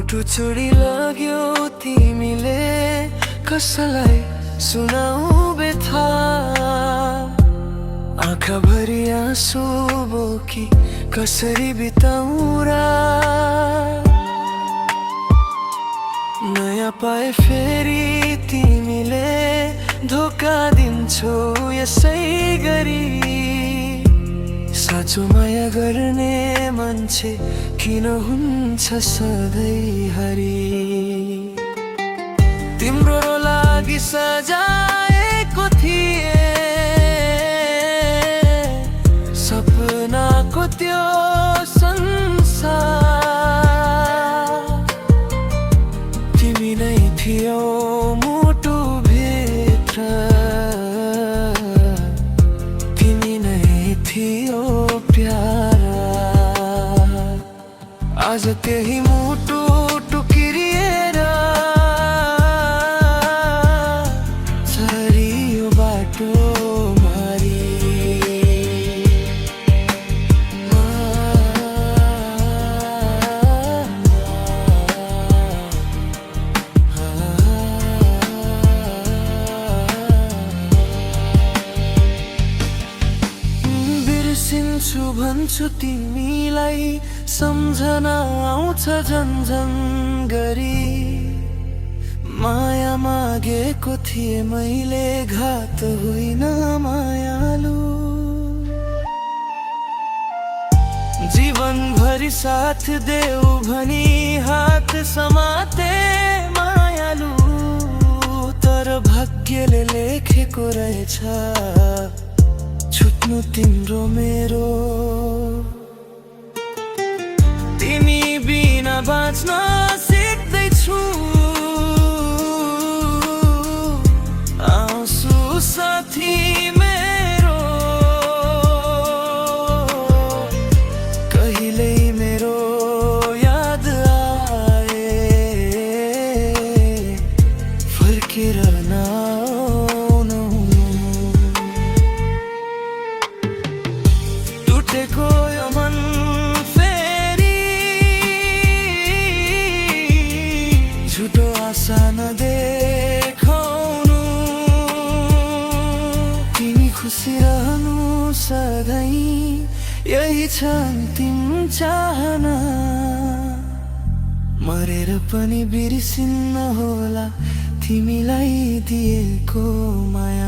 मुटु चोडी लाग्यो तिमीले कसलाई सुनाऊ बेथा। आँखाभरि आँसु बोकी कसरी बिताऊ रात। नयाँ पाए फेरि तिमीले धोका दिन्छौ यसै गरी। साँचो माया गर्ने मान्छे किन हुन्छ सधैँभरि। तिम्रो लागि सजाएको थिए सपनाको त्यो संसार। तिमी नै थियौ मुटु भित्र, तिमी नै थियौ प्यारा। आज त्यही मुटु टुक्रिएर छरियो बाटो मारी। बिर्सिन्छु भन्छु तिमीलाई सम्झना आउँछ झन्झन गरी। माया मागेको थिएँ मैले घात होइन मायालु। जीवनभरि साथ देऊ भनी हात समाते मायालु। तर भाग्यले लेखेको रहेछ छुट्नु तिम्रो मेरो। तिमी बिना बाँच्न सिक्दैछु, आउँसु साथी मेरो। कहिल्यै मेरो याद आए फर्केर नआउनु। टुटेको यो मन झुटो आशा नदेखाउनु। तिमी खुसी रहनु सधैँ यही छ अन्तिम चाहना। मरेर पनि बिर्सिन्न होला तिमीलाई दिएको माया।